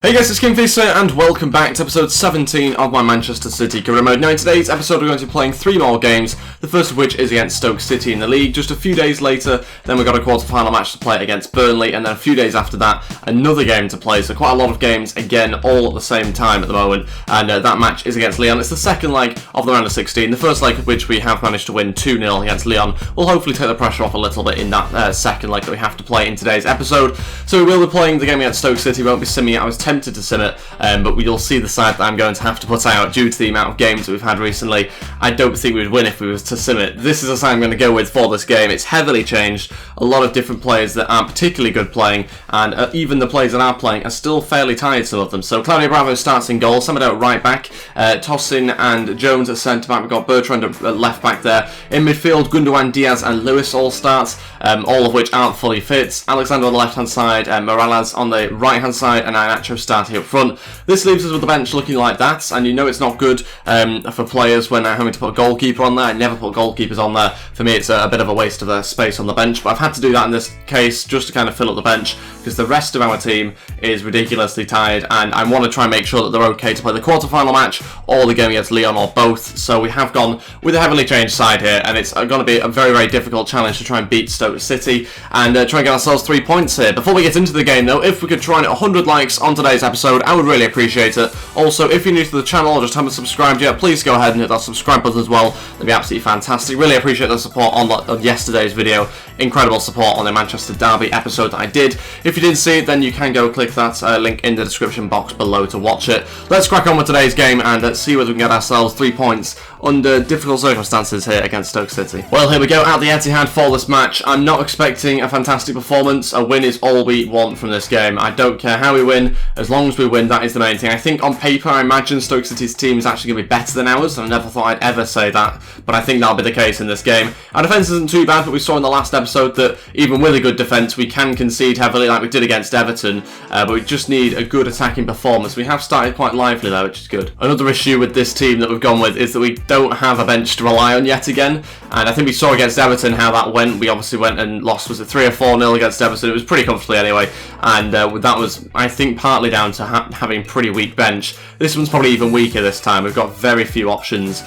Hey guys, it's Kingfisher and welcome back to episode 17 of my Manchester City career mode. Now in today's episode we're going to be playing 3 more games, the first of which is against Stoke City in the league. Just a few days later, then we've got a quarter-final match to play against Burnley, and then a few days after that, another game to play. So quite a lot of games, again, all at the same time at the moment, and that match is against Lyon. It's the second leg of the round of 16, the first leg of which we have managed to win 2-0 against Lyon. We'll hopefully take the pressure off a little bit in that second leg that we have to play in today's episode. So we will be playing the game against Stoke City, we won't be simming it. I was tempted to sim it, but you'll see the side that I'm going to have to put out due to the amount of games that we've had recently. I don't think we would win if we was to sim it. This is the side I'm going to go with for this game. It's heavily changed. A lot of different players that aren't particularly good playing, and even the players that are playing are still fairly tired, some of them. So Claudio Bravo starts in goal, Semedo at right back, Tosin and Jones at centre back. We've got Bertrand at left back there. In midfield, Gundogan, Diaz and Lewis all starts, all of which aren't fully fit. Alexander on the left hand side, Morales on the right hand side, and Iheanacho starting up front. This leaves us with the bench looking like that, and you know it's not good for players when having to put a goalkeeper on there. I never put goalkeepers on there. For me, it's a bit of a waste of space on the bench, but I've had to do that in this case just to kind of fill up the bench, because the rest of our team is ridiculously tired, and I want to try and make sure that they're okay to play the quarter-final match or the game against Lyon, or both. So we have gone with a heavily changed side here, and it's going to be a very, very difficult challenge to try and beat Stoke City and try and get ourselves 3 points here. Before we get into the game though, if we could try and hit 100 likes on today's episode, I would really appreciate it. Also, if you're new to the channel or just haven't subscribed yet, please go ahead and hit that subscribe button as well. That'd be absolutely fantastic. Really appreciate the support on yesterday's video. Incredible support on the Manchester Derby episode that I did. If you didn't see it, then you can go click that link in the description box below to watch it. Let's crack on with today's game and let's see whether we can get ourselves 3 points under difficult circumstances here against Stoke City. Well, here we go at the Etihad for this match. I'm not expecting a fantastic performance. A win is all we want from this game. I don't care how we win, as long as we win, that is the main thing. I think on paper, I imagine Stoke City's team is actually going to be better than ours. I never thought I'd ever say that, but I think that'll be the case in this game. Our defence isn't too bad, but we saw in the last episode that even with a good defence, we can concede heavily like we did against Everton, but we just need a good attacking performance. We have started quite lively though, which is good. Another issue with this team that we've gone with is that we don't have a bench to rely on yet again, and I think we saw against Everton how that went. We obviously went and lost, was it 3 or 4-0 against Everton? It was pretty comfortably anyway, and that was, I think, partly down to having pretty weak bench. This one's probably even weaker this time. We've got very few options,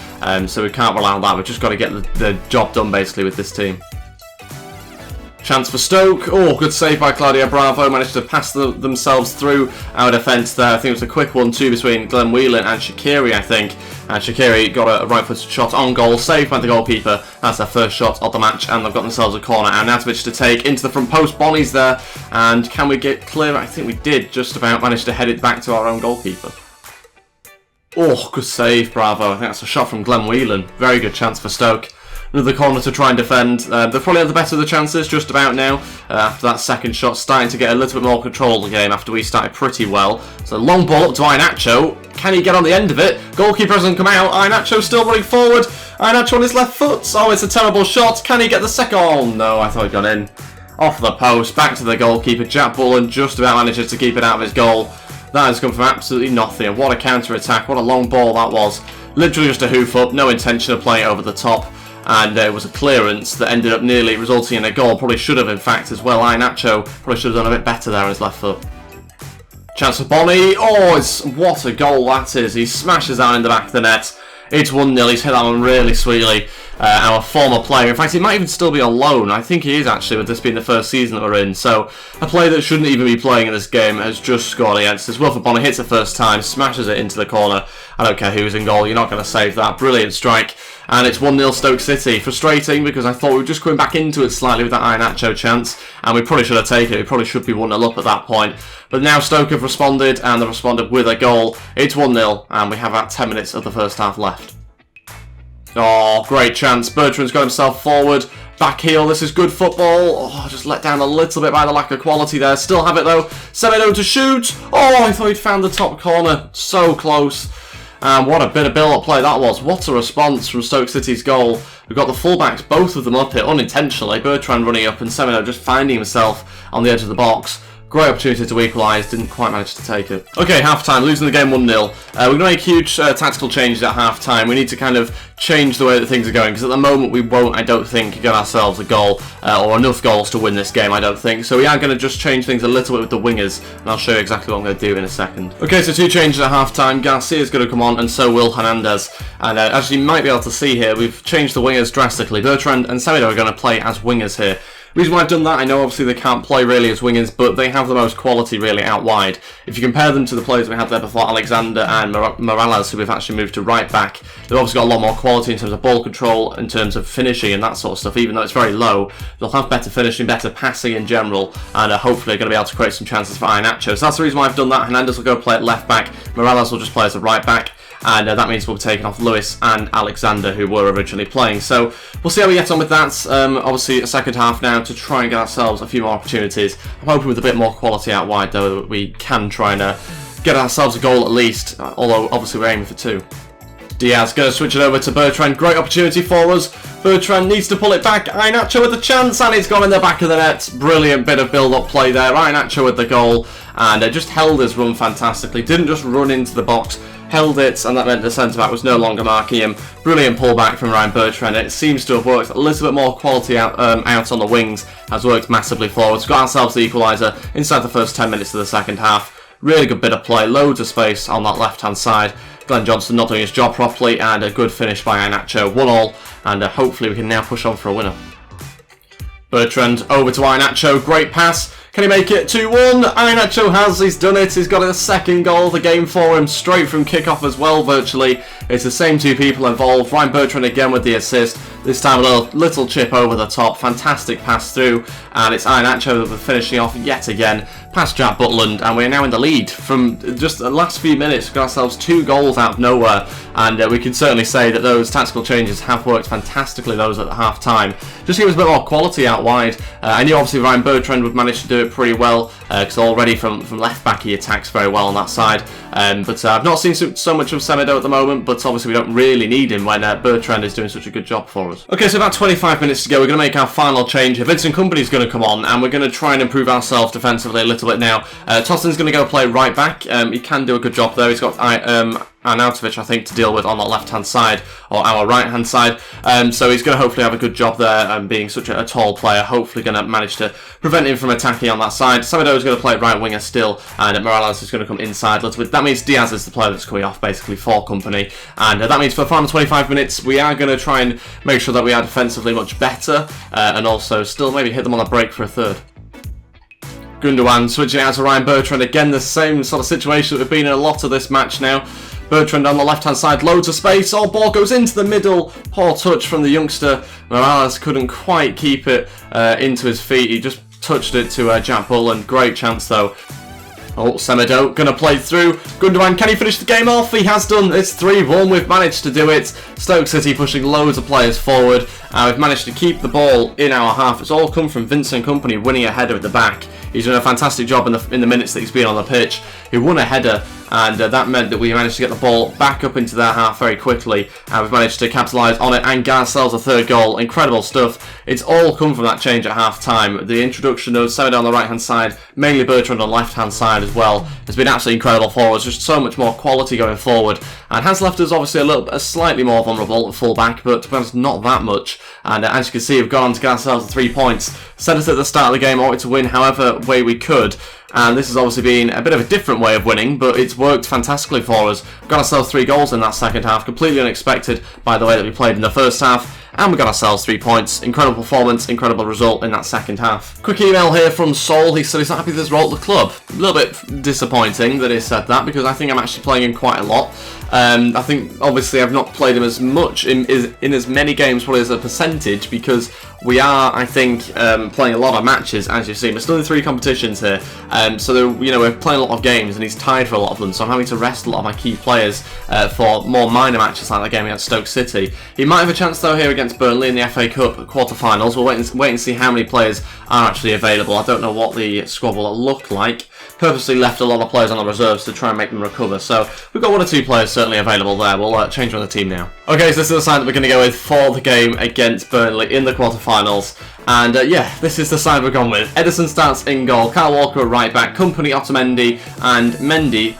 so we can't rely on that. We've just got to get the job done basically with this team. Chance for Stoke. Oh, good save by Claudio Bravo. Managed to pass themselves through our defence there. I think it was a quick 1-2 between Glenn Whelan and Shaqiri, I think. And Shaqiri got a right-footed shot on goal, saved by the goalkeeper. That's their first shot of the match, and they've got themselves a corner. And Iheanacho to take into the front post. Bonnie's there, and can we get clear? I think we did just about manage to head it back to our own goalkeeper. Oh, good save, Bravo. I think that's a shot from Glenn Whelan. Very good chance for Stoke. Another corner to try and defend. They've probably had the better of the chances just about now. After that second shot, starting to get a little bit more control of the game after we started pretty well. So long ball up to Iheanacho. Can he get on the end of it? Goalkeeper hasn't come out. Iheanacho still running forward. Iheanacho on his left foot. Oh, it's a terrible shot. Can he get the second? Oh no, I thought he'd gone in. Off the post, back to the goalkeeper. Jack Bullen just about manages to keep it out of his goal. That has come from absolutely nothing. And what a counter-attack. What a long ball that was. Literally just a hoof up. No intention of playing it over the top. And it was a clearance that ended up nearly resulting in a goal. Probably should have, in fact, as well. Iheanacho probably should have done a bit better there on his left foot. Chance for Bonnie. Oh, what a goal that is. He smashes that in the back of the net. It's 1-0. He's hit that one really sweetly. Our former player. In fact, he might even still be on loan. I think he is, actually, with this being the first season that we're in. So, a player that shouldn't even be playing in this game has just scored against us. Wilfred Bonnie hits the first time, smashes it into the corner. I don't care who's in goal. You're not going to save that. Brilliant strike. And it's 1-0 Stoke City. Frustrating, because I thought we were just coming back into it slightly with that Iheanacho chance, and we probably should have taken it. We probably should be 1-0 up at that point. But now Stoke have responded, and they've responded with a goal. It's 1-0, and we have about 10 minutes of the first half left. Oh, great chance. Bertrand's got himself forward. Back heel, this is good football. Oh, just let down a little bit by the lack of quality there. Still have it though. Semedo to shoot. Oh, I thought he'd found the top corner. So close. And what a bit of build-up play that was. What a response from Stoke City's goal. We've got the fullbacks, both of them up here unintentionally. Bertrand running up and Semedo just finding himself on the edge of the box. Great opportunity to equalise, didn't quite manage to take it. Okay, half-time, losing the game 1-0. We're going to make huge tactical changes at half-time. We need to kind of change the way that things are going, because at the moment we won't, I don't think, get ourselves a goal, or enough goals to win this game, I don't think. So we are going to just change things a little bit with the wingers, and I'll show you exactly what I'm going to do in a second. Okay, so 2 changes at half-time. Garcia's going to come on, and so will Hernandez. And as you might be able to see here, we've changed the wingers drastically. Bertrand and Semedo are going to play as wingers here. The reason why I've done that, I know obviously they can't play really as wingers, but they have the most quality really out wide. If you compare them to the players we had there before, Alexander and Morales, who we've actually moved to right back, they've obviously got a lot more quality in terms of ball control, in terms of finishing and that sort of stuff. Even though it's very low, they'll have better finishing, better passing in general, and hopefully are going to be able to create some chances for Iheanacho. So that's the reason why I've done that. Hernandez will go play at left back, Morales will just play as a right back. And that means we'll be taking off Lewis and Alexander, who were originally playing. So we'll see how we get on with that. Obviously, a second half now to try and get ourselves a few more opportunities. I'm hoping with a bit more quality out wide, though, that we can try and get ourselves a goal at least, although obviously we're aiming for 2. Diaz going to switch it over to Bertrand. Great opportunity for us. Bertrand needs to pull it back. Iheanacho with the chance, and it's gone in the back of the net. Brilliant bit of build-up play there. Iheanacho with the goal, and just held his run fantastically. Didn't just run into the box. Held it, and that meant the centre-back was no longer marking him. Brilliant pullback from Ryan Bertrand. It seems to have worked. A little bit more quality out on the wings has worked massively for us. Got ourselves the equaliser inside the first 10 minutes of the second half. Really good bit of play, loads of space on that left-hand side. Glenn Johnson not doing his job properly, and a good finish by Iheanacho. 1-1, and hopefully we can now push on for a winner. Bertrand over to Iheanacho. Great pass. Can he make it 2-1? Iheanacho has, he's done it, he's got a second goal of the game for him, straight from kickoff as well, virtually. It's the same 2 people involved. Ryan Bertrand again with the assist, this time a little chip over the top, fantastic pass through, and it's Iheanacho that we're finishing off yet again, past Jack Butland, and we're now in the lead. From just the last few minutes, we've got ourselves 2 goals out of nowhere, and we can certainly say that those tactical changes have worked fantastically, those at the half-time. Just give us a bit more quality out wide. I knew obviously Ryan Bertrand would manage to do it pretty well, because already from left back he attacks very well on that side, but I've not seen so much of Semedo at the moment, but obviously we don't really need him when Bertrand is doing such a good job for us. Okay, so about 25 minutes to go, we're going to make our final change. Vincent Kompany's going to come on, and we're going to try and improve ourselves defensively a little bit now. Tossen's going to go play right back. He can do a good job though. He's got Arnautovic, I think, to deal with on the left-hand side, or our right-hand side. So he's going to hopefully have a good job there, being such a tall player, hopefully going to manage to prevent him from attacking on that side. Semedo is going to play right winger still, and Morales is going to come inside a little bit. That means Diaz is the player that's coming off, basically, for Kompany. And that means for the final 25 minutes, we are going to try and make sure that we are defensively much better, and also still maybe hit them on a break for a third. Gundogan switching out to Ryan Bertrand. Again, the same sort of situation that we've been in a lot of this match now. Bertrand on the left-hand side, loads of space. Oh, ball goes into the middle. Poor touch from the youngster. Morales couldn't quite keep it into his feet. He just touched it to Jack Butland. Great chance, though. Oh, Semedo going to play through. Gundogan, can he finish the game off? He has done. It's 3-1. We've managed to do it. Stoke City pushing loads of players forward. We've managed to keep the ball in our half. It's all come from Vincent Kompany winning a header at the back. He's done a fantastic job in the minutes that he's been on the pitch. He won a header, and that meant that we managed to get the ball back up into their half very quickly. And we've managed to capitalise on it and get ourselves a third goal. Incredible stuff. It's all come from that change at half-time. The introduction of Semedo on the right-hand side, mainly Bertrand on the left-hand side as well, has been absolutely incredible for us. Just so much more quality going forward, and has left us obviously a slightly more vulnerable at full-back, but to be honest, not that much. And as you can see, we've gone on to get ourselves the 3 points. Set us at the start of the game, wanted to win however way we could. And this has obviously been a bit of a different way of winning, but it's worked fantastically for us. We've got ourselves 3 goals in that second half, completely unexpected by the way that we played in the first half. And we got ourselves 3 points. Incredible performance, incredible result in that second half. Quick email here from Sol. He said he's not happy with his role at the club. A little bit disappointing that he said that, because I think I'm actually playing him quite a lot. I think obviously I've not played him as much in as many games probably as a percentage, because we are, I think, playing a lot of matches, as you've seen. We're still in 3 competitions here, so we're playing a lot of games, and he's tied for a lot of them. So I'm having to rest a lot of my key players for more minor matches like the game against Stoke City. He might have a chance though here against Burnley in the FA Cup quarter-finals. We'll wait and see how many players are actually available. I don't know what the squad will look like. Purposely left a lot of players on the reserves to try and make them recover. So we've got 1 or 2 players certainly available there. We'll change on the team now. Okay, so this is the side that we're going to go with for the game against Burnley in the quarterfinals. And yeah, this is the side we've gone with. Ederson starts in goal, Kyle Walker at right back, Company, Otamendi and Mendy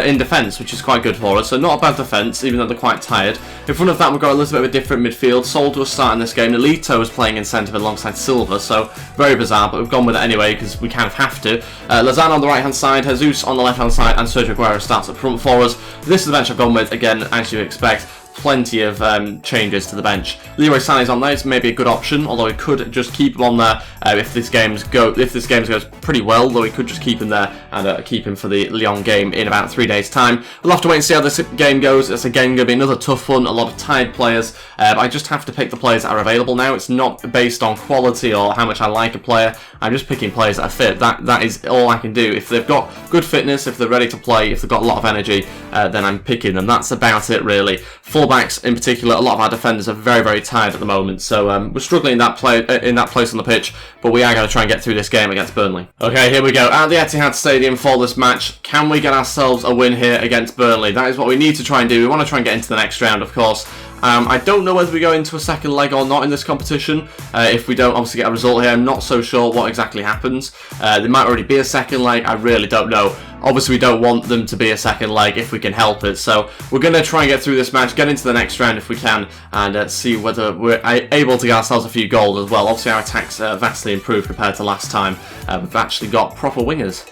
in defence, which is quite good for us. So not a bad defence, even though they're quite tired. In front of that, we've got a little bit of a different midfield. Soldo was starting this game. Nolito is playing in centre alongside Silva, so very bizarre, but we've gone with it anyway because we kind of have to. Lozano on the right-hand side, Jesus on the left-hand side, and Sergio Aguero starts up front for us. This is the bench I've gone with, again, as you expect. Plenty of changes to the bench. Leroy Sané's on there. It's maybe a good option, although we could just keep him on there if this game goes pretty well. Though we could just keep him there and keep him for the Lyon game in about 3 days' time. We'll have to wait and see how this game goes. It's again going to be another tough one. A lot of tired players. But I just have to pick the players that are available now. It's not based on quality or how much I like a player. I'm just picking players that are fit. That is all I can do. If they've got good fitness, if they're ready to play, if they've got a lot of energy, then I'm picking them. That's about it, really. Fullbacks in particular, a lot of our defenders are very, very tired at the moment, so we're struggling in that place on the pitch, but we are going to try and get through this game against Burnley. Okay, here we go at the Etihad Stadium for this match. Can we get ourselves a win here against Burnley? That is what we need to try and do. We want to try and get into the next round, of course. I don't know whether we go into a second leg or not in this competition. If we don't obviously get a result here, I'm not so sure what exactly happens. There might already be a second leg, I really don't know. Obviously we don't want them to be a second leg if we can help it, so we're going to try and get through this match, get into the next round if we can, and see whether we're able to get ourselves a few goals as well. Obviously our attack's vastly improved compared to last time. We've actually got proper wingers.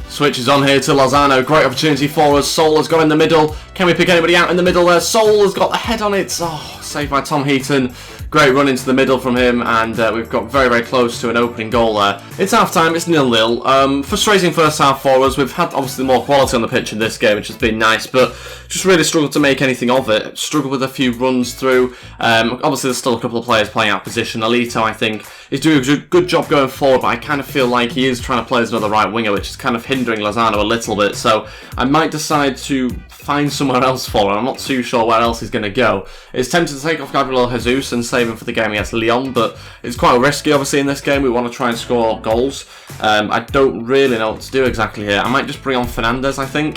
Switches on here to Lozano. Great opportunity for us. Sol has got in the middle. Can we pick anybody out in the middle there? Sol has got the head on it. Oh, saved by Tom Heaton. Great run into the middle from him, and we've got very, very close to an opening goal there. It's half-time, it's 0-0. Frustrating first half for us. We've had, obviously, more quality on the pitch in this game, which has been nice, but just really struggled to make anything of it. Struggled with a few runs through. Obviously, there's still a couple of players playing out of position. Nolito, I think, is doing a good job going forward, but I kind of feel like he is trying to play as another right winger, which is kind of hindering Lozano a little bit, so I might decide to find somewhere else for him. I'm not too sure where else he's going to go. It's tempted to take off Gabriel Jesus and save him for the game against Lyon, but it's quite risky obviously in this game. We want to try and score goals. I don't really know what to do exactly here. I might just bring on Fernandes, I think.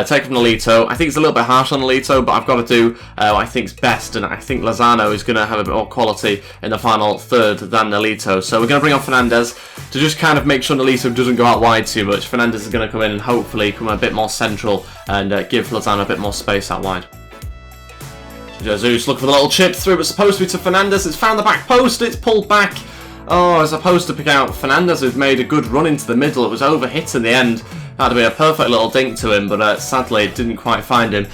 Take off Nolito. I think it's a little bit harsh on Nolito, but I've got to do what I think's best, and I think Lozano is going to have a bit more quality in the final third than Nolito. So we're going to bring on Fernandes to just kind of make sure Nolito doesn't go out wide too much. Fernandes is going to come in and hopefully come a bit more central and give Lozano a bit more space out wide. Jesus looking for the little chip through, but supposed to be to Fernandes. It's found the back post, it's pulled back. Oh, as opposed to pick out Fernandes, who's made a good run into the middle. It was overhit in the end. That would have been a perfect little dink to him, but sadly it didn't quite find him.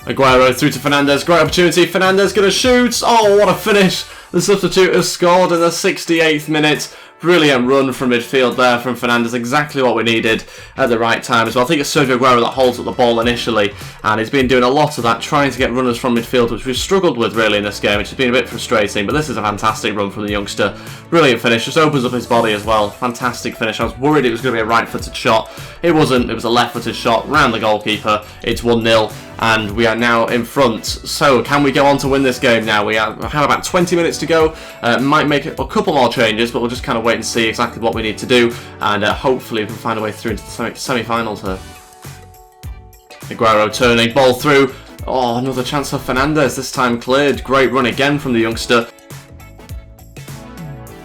Aguero through to Fernandes. Great opportunity. Fernandes going to shoot. Oh, what a finish. The substitute has scored in the 68th minute. Brilliant run from midfield there from Fernandes, exactly what we needed at the right time as well. I think it's Sergio Aguero that holds up the ball initially, and he's been doing a lot of that, trying to get runners from midfield, which we've struggled with really in this game, which has been a bit frustrating, but this is a fantastic run from the youngster. Brilliant finish, just opens up his body as well. Fantastic finish. I was worried it was going to be a right-footed shot. It wasn't, it was a left-footed shot, round the goalkeeper. It's 1-0. And we are now in front. So, can we go on to win this game now? We have about 20 minutes to go. Might make a couple more changes, but we'll just kind of wait and see exactly what we need to do. And hopefully we can find a way through into the semi-finals here. Aguero turning, ball through. Oh, another chance for Fernandes. This time cleared. Great run again from the youngster.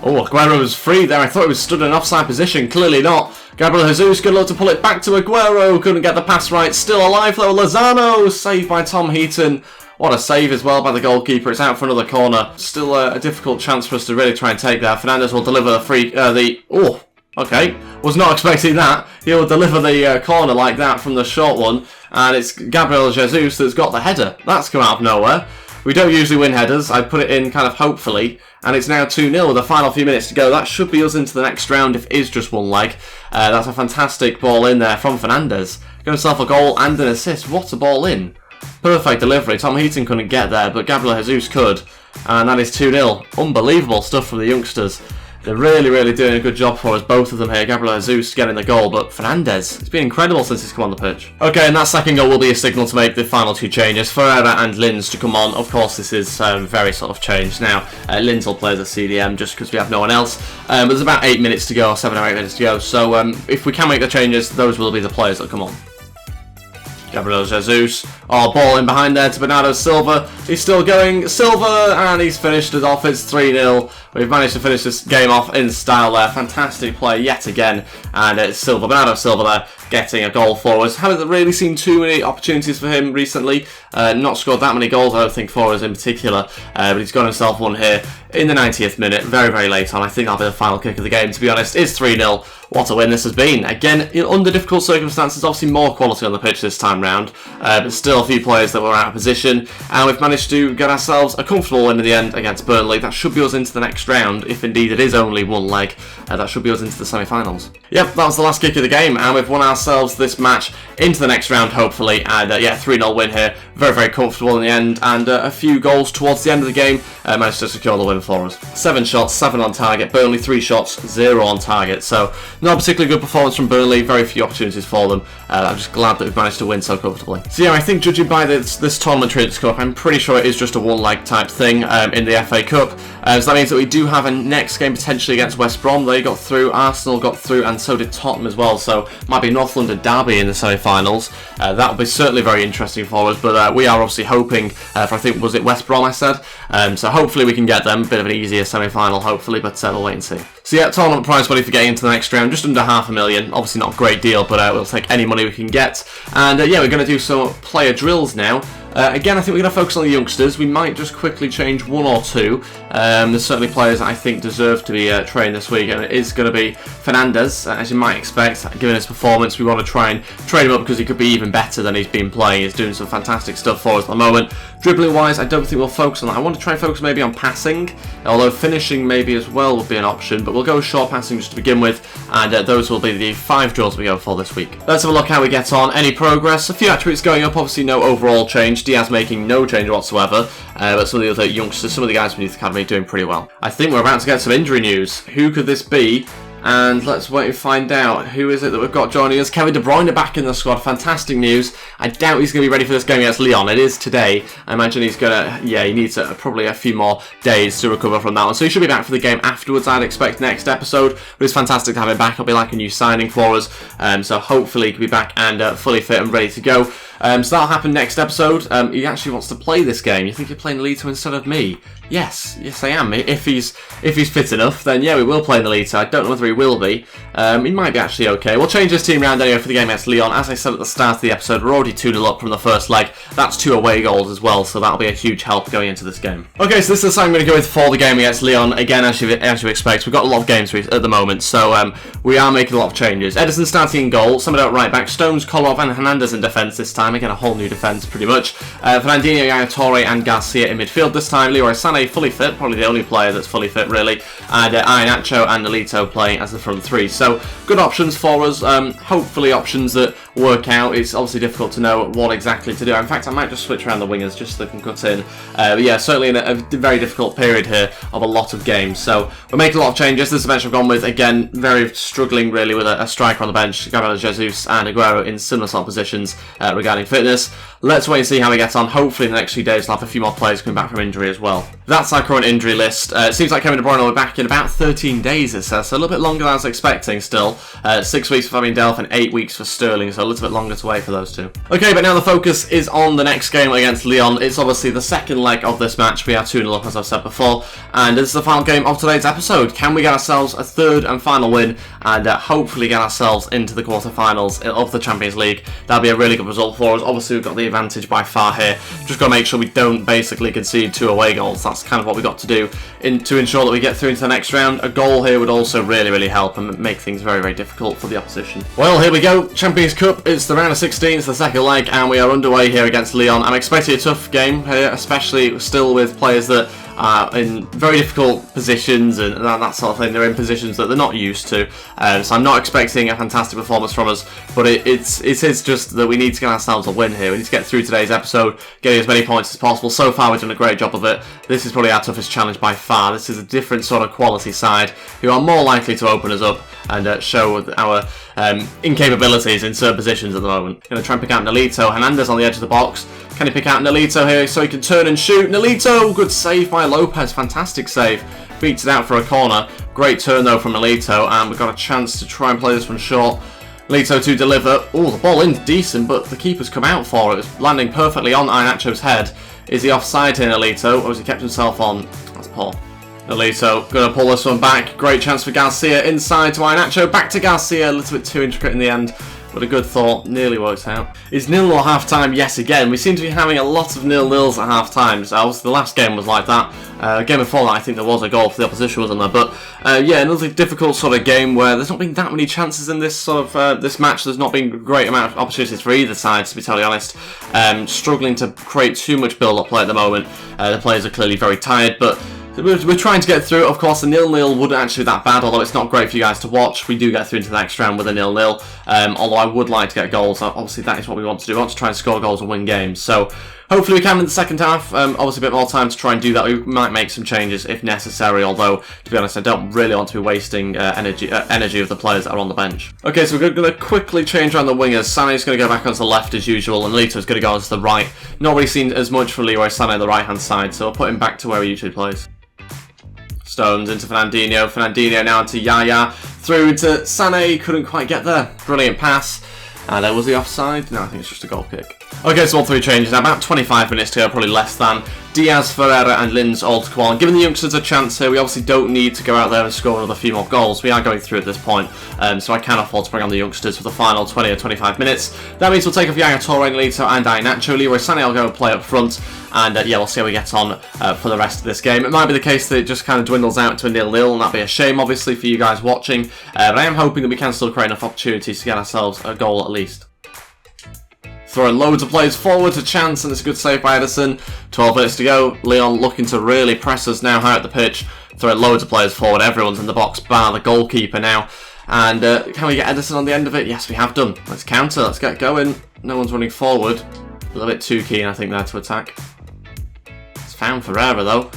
Oh, Aguero was free there. I thought he was stood in an offside position. Clearly not. Gabriel Jesus, good luck to pull it back to Aguero. Couldn't get the pass right. Still alive though. Lozano, saved by Tom Heaton. What a save as well by the goalkeeper. It's out for another corner. Still a difficult chance for us to really try and take that. Fernandes will deliver the free... Oh, okay. Was not expecting that. He'll deliver the corner like that from the short one. And it's Gabriel Jesus that's got the header. That's come out of nowhere. We don't usually win headers. I put it in kind of hopefully. And it's now 2-0 with the final few minutes to go. That should be us into the next round if it is just one leg. That's a fantastic ball in there from Fernandes. Got himself a goal and an assist. What a ball in. Perfect delivery. Tom Heaton couldn't get there, but Gabriel Jesus could. And that is 2-0. Unbelievable stuff from the youngsters. They're really, really doing a good job for us, both of them here. Gabriel Jesus getting the goal, but Fernandes, it's been incredible since he's come on the pitch. Okay, and that second goal will be a signal to make the final two changes. Ferreira and Linz to come on. Of course, this is very sort of changed now. Linz will play as a CDM just because we have no one else. But there's about 8 minutes to go, or 7 or 8 minutes to go. So if we can make the changes, those will be the players that come on. Gabriel Jesus. Oh, ball in behind there to Bernardo Silva. He's still going. Silva, and he's finished it off. It's 3-0. We've managed to finish this game off in style there. Fantastic play yet again. And it's Silva, Bernardo Silva there, getting a goal for us. Haven't really seen too many opportunities for him recently. Not scored that many goals, I don't think, for us in particular. But he's got himself one here in the 90th minute. Very, very late on. I think that'll be the final kick of the game, to be honest. It's 3-0. What a win this has been. Again, under difficult circumstances, obviously more quality on the pitch this time round. But still a few players that were out of position. And we've managed to get ourselves a comfortable win in the end against Burnley. That should be us into the next round, if indeed it is only one leg. That should be us into the semi-finals. Yep, that was the last kick of the game, and we've won ourselves this match into the next round, hopefully. And yeah, 3-0 win here. Very, very comfortable in the end, and a few goals towards the end of the game managed to secure the win for us. 7 shots, 7 on target. Burnley 3 shots, 0 on target. So not a particularly good performance from Burnley. Very few opportunities for them. I'm just glad that we've managed to win so comfortably. So yeah, I think judging by this tournament Traders Cup, I'm pretty sure it is just a one-leg type thing in the FA Cup. So that means that we do have a next game potentially against West Brom. They got through, Arsenal got through, and so did Tottenham as well. So might be North London derby in the semi-finals. That'll be certainly very interesting for us. But we are obviously hoping for, I think, was it West Brom I said? So hopefully we can get them. A bit of an easier semi-final, hopefully, but we'll wait and see. So yeah, tournament prize money for getting into the next round, just under £500,000. Obviously not a great deal, but we'll take any money we can get. And yeah, we're going to do some player drills now. Again, I think we're going to focus on the youngsters. We might just quickly change 1 or 2. There's certainly players that I think deserve to be trained this week, and it is going to be Fernandez, as you might expect. Given his performance, we want to try and train him up because he could be even better than he's been playing. He's doing some fantastic stuff for us at the moment. Dribbling-wise, I don't think we'll focus on that. I want to try and focus maybe on passing, although finishing maybe as well would be an option, but we'll go short passing just to begin with, and those will be the 5 drills we go for this week. Let's have a look how we get on. Any progress? A few attributes going up, obviously no overall change. Diaz making no change whatsoever, but some of the other youngsters, some of the guys from the Youth Academy doing pretty well. I think we're about to get some injury news. Who could this be? And let's wait and find out. Who is it that we've got joining us? Kevin De Bruyne back in the squad. Fantastic news. I doubt he's going to be ready for this game against Lyon. It is today. I imagine he's going to, yeah, he needs probably a few more days to recover from that one. So he should be back for the game afterwards, I'd expect, next episode. But it's fantastic to have him back. He'll be like a new signing for us. So hopefully he can be back and fully fit and ready to go. So that'll happen next episode. He actually wants to play this game. You think you're playing Lito instead of me? Yes, I am. If he's fit enough, then yeah, we will play the Lito. I don't know whether he will be. He might be actually okay. We'll change his team round anyway for the game against Lyon. As I said at the start of the episode, we're already 2-0 up from the first leg. That's 2 away goals as well, so that'll be a huge help going into this game. Okay, so this is the side I'm going to go with for the game against Lyon. Again, as you expect, we've got a lot of games at the moment, so we are making a lot of changes. Edison starting in goal, Somerset at right back, Stones, Kolarov and Hernandez in defence this time. Again, a whole new defence pretty much. Fernandinho, Yaya Toure and Garcia in midfield this time. Leroy Sané fully fit, probably the only player that's fully fit really. And Iheanacho and Nolito playing as the front 3. So good options for us, hopefully options that work out. It's obviously difficult to know what exactly to do. In fact, I might just switch around the wingers just so they can cut in. But yeah, certainly in a very difficult period here of a lot of games. So we're making a lot of changes. This is the bench I've gone with. Again, very struggling really with a striker on the bench, Gabriel Jesus and Aguero in similar sort of positions regarding fitness. Let's wait and see how we get on. Hopefully in the next few days we'll have a few more players coming back from injury as well. That's our current injury list. It seems like Kevin De Bruyne will be back in about 13 days, it says, so a little bit longer than I was expecting still. 6 weeks for Fabian Delph and 8 weeks for Sterling, so a little bit longer to wait for those two. Okay, but now the focus is on the next game against Lyon. It's obviously the second leg of this match. We are 2-0 up, as I've said before, and this is the final game of today's episode. Can we get ourselves a third and final win and hopefully get ourselves into the quarterfinals of the Champions League? That'll be a really good result for us. Obviously we've got the advantage by far here. Just got to make sure we don't basically concede 2 away goals. That's kind of what we've got to do to ensure that we get through into the next round. A goal here would also really help and make things very difficult for the opposition. Well, here we go. Champions Cup. It's the round of 16. It's the second leg and we are underway here against Lyon. I'm expecting a tough game here, especially still with players that are in very difficult positions and that sort of thing. They're in positions that they're not used to, so I'm not expecting a fantastic performance from us, but it is just that we need to get ourselves a win here. We need to get through today's episode, getting as many points as possible. So far we've done a great job of it. This is probably our toughest challenge by far. This is a different sort of quality side who are more likely to open us up and show our incapabilities in certain positions at the moment. Going to try and pick out Nolito. Hernandez on the edge of the box. Can he pick out Nolito here so he can turn and shoot? Nolito! Good save by Lopez. Fantastic save. Beats it out for a corner. Great turn though from Nolito, and we've got a chance to try and play this one short. Lito to deliver. Oh, the ball in decent, but the keeper's come out for it. It's landing perfectly on Iheanacho's head. Is he offside here, Lito, or has he kept himself on? That's poor. Lito going to pull this one back. Great chance for Garcia inside to Iheanacho. Back to Garcia. A little bit too intricate in the end. But a good thought, nearly works out. Is 0-0 half-time? Yes, again. We seem to be having a lot of 0-0s at half-time. So the last game was like that. Game before that, I think there was a goal for the opposition, wasn't there? But yeah, another difficult sort of game where there's not been that many chances in this sort of this match. There's not been a great amount of opportunities for either side, to be totally honest. Struggling to create too much build-up play at the moment. The players are clearly very tired, but we're trying to get through. Of course, the 0-0 wouldn't actually be that bad, although it's not great for you guys to watch. We do get through into the next round with a 0-0, although I would like to get goals. Obviously, that is what we want to do. We want to try and score goals and win games. So, hopefully we can in the second half. Obviously, a bit more time to try and do that. We might make some changes if necessary, although, to be honest, I don't really want to be wasting energy of the players that are on the bench. Okay, so we're going to quickly change around the wingers. Sané's going to go back onto the left as usual, and Lito's going to go onto the right. Not really seen as much for Leroy Sané on the right-hand side, so I'll put him back to where he usually plays. Stones into Fernandinho. Fernandinho now into Yaya. Through to Sané. Couldn't quite get there. Brilliant pass. And was he offside? No, I think it's just a goal kick. Okay, so all three changes. Now, about 25 minutes to go, probably less than. Diaz, Ferreira and Linz all to come on. Giving the youngsters a chance here. We obviously don't need to go out there and score another few more goals. We are going through at this point, so I can afford to bring on the youngsters for the final 20 or 25 minutes. That means we'll take off Yaya Touré, Lito and Iheanacho. Leroy Sané will go and play up front. And yeah, we'll see how we get on for the rest of this game. It might be the case that it just kind of dwindles out to a 0-0, and that'd be a shame, obviously, for you guys watching. But I am hoping that we can still create enough opportunities to get ourselves a goal at least. Throwing loads of players forward to chance, and it's a good save by Edison. 12 minutes to go. Leon looking to really press us now high at the pitch. Throwing loads of players forward. Everyone's in the box, bar the goalkeeper now. And can we get Edison on the end of it? Yes, we have done. Let's counter. Let's get going. No one's running forward. A little bit too keen, I think, there to attack. It's found Ferreira, though.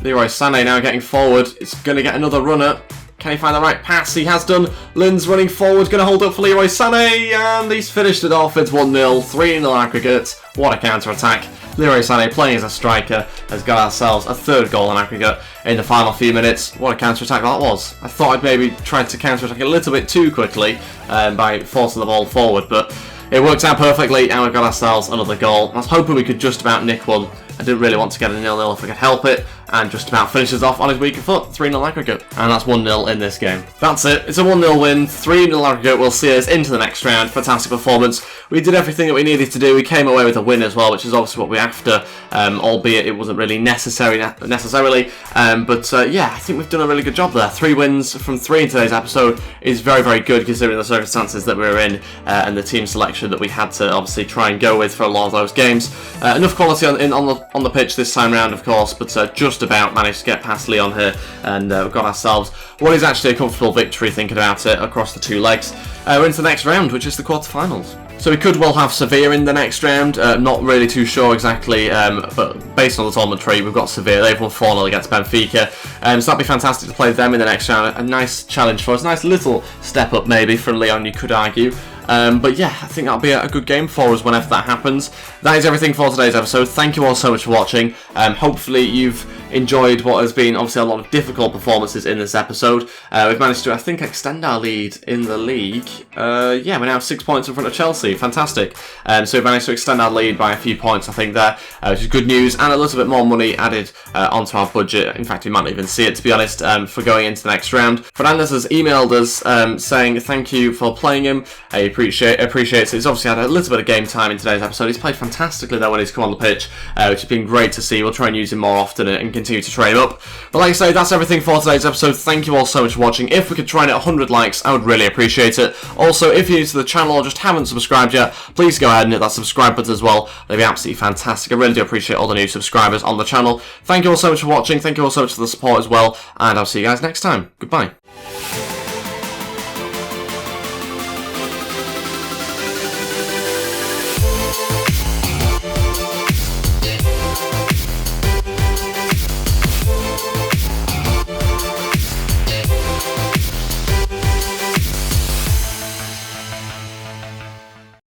Leroy Sané now getting forward. It's going to get another runner. Can he find the right pass? He has done. Linz running forward, going to hold up for Leroy Sané, and he's finished it off. It's 1-0, 3-0 aggregate. What a counter-attack. Leroy Sané, playing as a striker, has got ourselves a third goal in aggregate in the final few minutes. What a counter-attack that was. I thought I'd maybe tried to counter-attack a little bit too quickly by forcing the ball forward, but it worked out perfectly, and we've got ourselves another goal. I was hoping we could just about nick one. I didn't really want to get a 0-0 if I could help it, and just about finishes off on his weaker foot. 3-0 aggregate, and that's 1-0 in this game. That's it. It's a 1-0 win, 3-0 aggregate will see us into the next round. Fantastic performance. We did everything that we needed to do. We came away with a win as well, which is obviously what we're after, albeit it wasn't really necessarily. But yeah, I think we've done a really good job there. 3 wins from 3 in today's episode is very, very good considering the circumstances that we were in and the team selection that we had to obviously try and go with for a lot of those games. Enough quality on the pitch this time round, of course, but just about managed to get past Leon here, and we've got ourselves what is actually a comfortable victory thinking about it across the 2 legs. We're into the next round, which is the quarterfinals. So we could well have Sevilla in the next round. Not really too sure exactly, but based on the tournament tree, we've got Sevilla. They've won 4-0 against Benfica. So that'd be fantastic to play them in the next round. A nice challenge for us. Nice little step up maybe from Leon, you could argue. But yeah, I think that'll be a good game for us whenever that happens. That is everything for today's episode. Thank you all so much for watching. Hopefully you've enjoyed what has been obviously a lot of difficult performances in this episode. We've managed to, I think, extend our lead in the league. Yeah, we're now 6 points in front of Chelsea. Fantastic. So we've managed to extend our lead by a few points, I think, there, which is good news, and a little bit more money added onto our budget. In fact, we might not even see it, to be honest, for going into the next round. Fernandez has emailed us saying thank you for playing him. He appreciates it. He's obviously had a little bit of game time in today's episode. He's played fantastically, though, when he's come on the pitch, which has been great to see. We'll try and use him more often and continue to train up. But like I say, that's everything for today's episode. Thank you all so much for watching. If we could try and hit 100 likes, I would really appreciate it. Also, if you're new to the channel or just haven't subscribed yet, please go ahead and hit that subscribe button as well. They'd be absolutely fantastic. I really do appreciate all the new subscribers on the channel. Thank you all so much for watching. Thank you all so much for the support as well. And I'll see you guys next time. Goodbye.